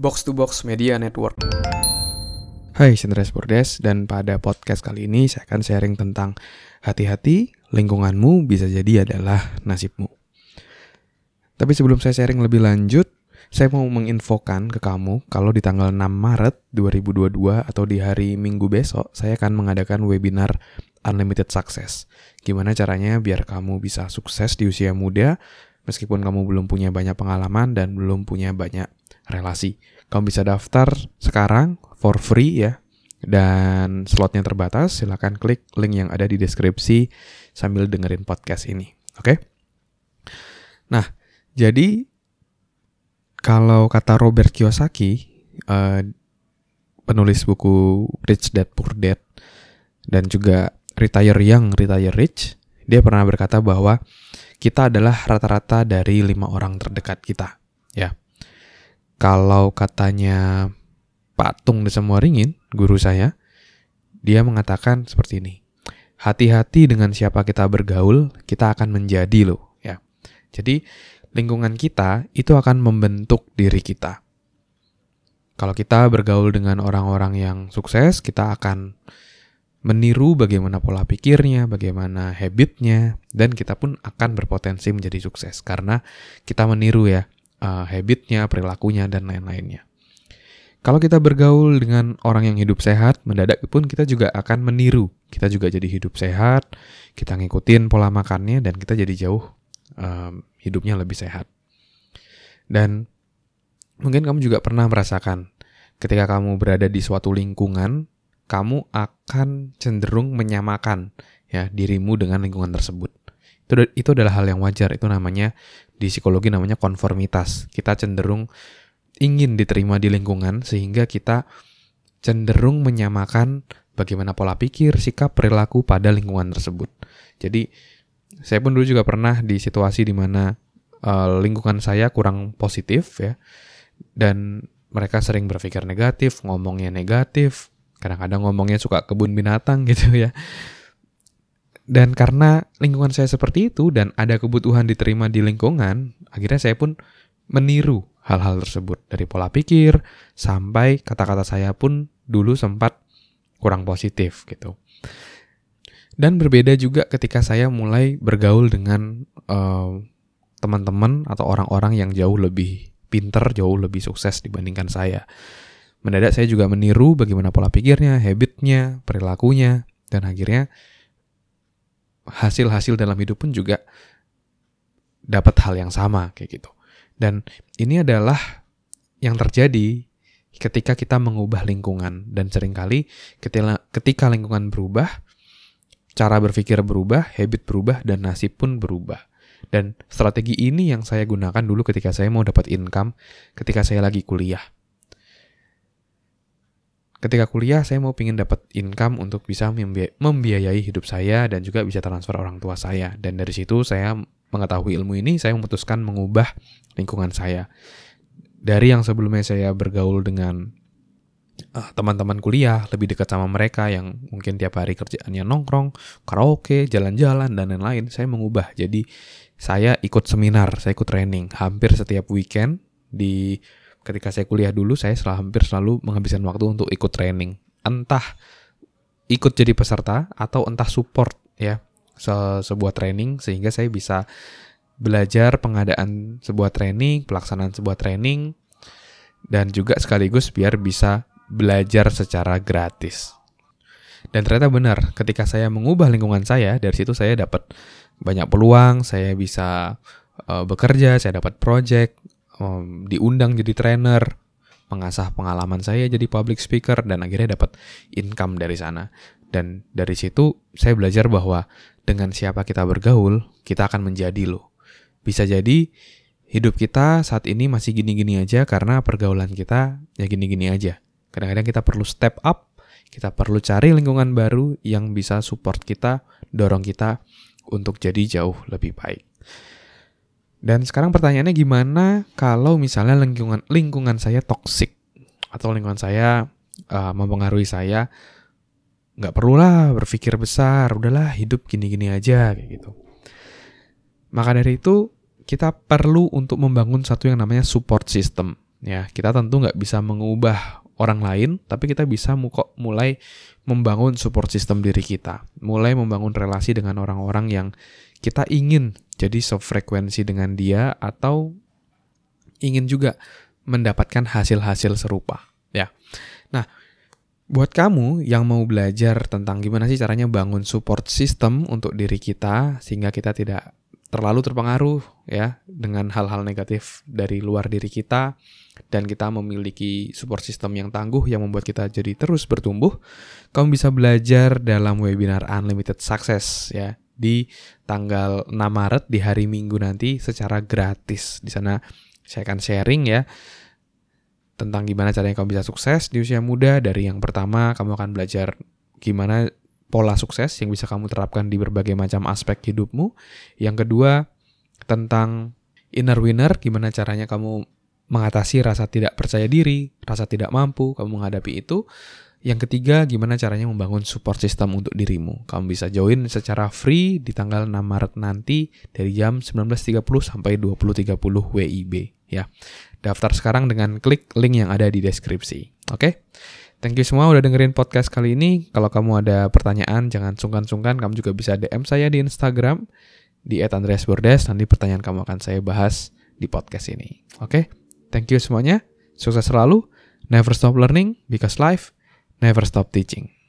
Box to Box Media Network. Hai, saya Andreas Bordes, dan pada podcast kali ini saya akan sharing tentang hati-hati, lingkunganmu bisa jadi adalah nasibmu. Tapi sebelum saya sharing lebih lanjut, saya mau menginfokan ke kamu kalau di tanggal 6 Maret 2022 atau di hari Minggu besok, saya akan mengadakan webinar Unlimited Success. Gimana caranya biar kamu bisa sukses di usia muda, meskipun kamu belum punya banyak pengalaman dan belum punya banyak relasi. Kamu bisa daftar sekarang for free ya, dan slotnya terbatas. Silakan klik link yang ada di deskripsi sambil dengerin podcast ini. Oke? Nah, jadi kalau kata Robert Kiyosaki, penulis buku Rich Dad Poor Dad dan juga Retire Young, Retire Rich, dia pernah berkata bahwa kita adalah rata-rata dari 5 orang terdekat kita. Ya. Kalau katanya Pak Tung Desamuaringin, guru saya, dia mengatakan seperti ini. Hati-hati dengan siapa kita bergaul, kita akan menjadi loh. Ya. Jadi lingkungan kita itu akan membentuk diri kita. Kalau kita bergaul dengan orang-orang yang sukses, kita akan meniru bagaimana pola pikirnya, bagaimana habitnya, dan kita pun akan berpotensi menjadi sukses karena kita meniru ya habitnya, perilakunya, dan lain-lainnya. Kalau kita bergaul dengan orang yang hidup sehat, mendadak pun kita juga akan meniru. Kita juga jadi hidup sehat, kita ngikutin pola makannya, dan kita jadi jauh hidupnya lebih sehat. Dan mungkin kamu juga pernah merasakan ketika kamu berada di suatu lingkungan, kamu akan cenderung menyamakan ya dirimu dengan lingkungan tersebut. Itu adalah hal yang wajar. Itu namanya di psikologi namanya konformitas. Kita cenderung ingin diterima di lingkungan sehingga kita cenderung menyamakan bagaimana pola pikir, sikap, perilaku pada lingkungan tersebut. Jadi saya pun dulu juga pernah di situasi di mana lingkungan saya kurang positif ya, dan mereka sering berpikir negatif, ngomongnya negatif, kadang-kadang ngomongnya suka kebun binatang gitu ya. Dan karena lingkungan saya seperti itu dan ada kebutuhan diterima di lingkungan, akhirnya saya pun meniru hal-hal tersebut. Dari pola pikir sampai kata-kata saya pun dulu sempat kurang positif gitu. Dan berbeda juga ketika saya mulai bergaul dengan teman-teman atau orang-orang yang jauh lebih pinter, jauh lebih sukses dibandingkan saya. Mendadak saya juga meniru bagaimana pola pikirnya, habitnya, perilakunya, dan akhirnya hasil-hasil dalam hidup pun juga dapat hal yang sama kayak gitu. Dan ini adalah yang terjadi ketika kita mengubah lingkungan, dan seringkali ketika lingkungan berubah, cara berpikir berubah, habit berubah, dan nasib pun berubah. Dan strategi ini yang saya gunakan dulu ketika saya mau dapat income ketika saya lagi kuliah. Ketika kuliah, saya mau pingin dapat income untuk bisa membiayai hidup saya dan juga bisa transfer orang tua saya. Dan dari situ saya mengetahui ilmu ini, saya memutuskan mengubah lingkungan saya. Dari yang sebelumnya saya bergaul dengan teman-teman kuliah, lebih dekat sama mereka yang mungkin tiap hari kerjaannya nongkrong, karaoke, jalan-jalan, dan lain-lain, saya mengubah. Jadi saya ikut seminar, saya ikut training hampir setiap weekend. Ketika saya kuliah dulu, saya hampir selalu menghabiskan waktu untuk ikut training. Entah ikut jadi peserta atau entah support ya sebuah training, sehingga saya bisa belajar pengadaan sebuah training, pelaksanaan sebuah training, dan juga sekaligus biar bisa belajar secara gratis. Dan ternyata benar, ketika saya mengubah lingkungan saya, dari situ saya dapat banyak peluang, saya bisa bekerja, saya dapat project, diundang jadi trainer, mengasah pengalaman saya jadi public speaker, dan akhirnya dapat income dari sana. Dan dari situ saya belajar bahwa dengan siapa kita bergaul, kita akan menjadi loh. Bisa jadi hidup kita saat ini masih gini-gini aja karena pergaulan kita ya gini-gini aja. Kadang-kadang kita perlu step up, kita perlu cari lingkungan baru yang bisa support kita, dorong kita untuk jadi jauh lebih baik. Dan sekarang pertanyaannya, gimana kalau misalnya lingkungan saya toksik atau lingkungan saya mempengaruhi saya? Nggak perlulah berpikir besar, udahlah hidup gini-gini aja kayak gitu. Maka dari itu kita perlu untuk membangun satu yang namanya support system. Ya, kita tentu nggak bisa mengubah orang lain, tapi kita bisa mulai membangun support system diri kita. Mulai membangun relasi dengan orang-orang yang kita ingin jadi sefrekuensi dengan dia atau ingin juga mendapatkan hasil-hasil serupa. Ya. Nah, buat kamu yang mau belajar tentang gimana sih caranya bangun support system untuk diri kita sehingga kita tidak terlalu terpengaruh ya dengan hal-hal negatif dari luar diri kita dan kita memiliki support system yang tangguh yang membuat kita jadi terus bertumbuh, kamu bisa belajar dalam webinar Unlimited Success ya di tanggal 6 Maret di hari Minggu nanti secara gratis. Di sana saya akan sharing ya tentang gimana caranya kamu bisa sukses di usia muda. Dari yang pertama, kamu akan belajar gimana pola sukses yang bisa kamu terapkan di berbagai macam aspek hidupmu. Yang kedua, tentang inner winner, gimana caranya kamu mengatasi rasa tidak percaya diri, rasa tidak mampu, kamu menghadapi itu. Yang ketiga, gimana caranya membangun support system untuk dirimu. Kamu bisa join secara free di tanggal 6 Maret nanti dari jam 19.30 sampai 20.30 WIB ya. Daftar sekarang dengan klik link yang ada di deskripsi. Oke? Thank you semua udah dengerin podcast kali ini. Kalau kamu ada pertanyaan, jangan sungkan-sungkan. Kamu juga bisa DM saya di Instagram di @andreasbordes. Nanti pertanyaan kamu akan saya bahas di podcast ini. Oke? Thank you semuanya. Sukses selalu. Never stop learning because life never stop teaching.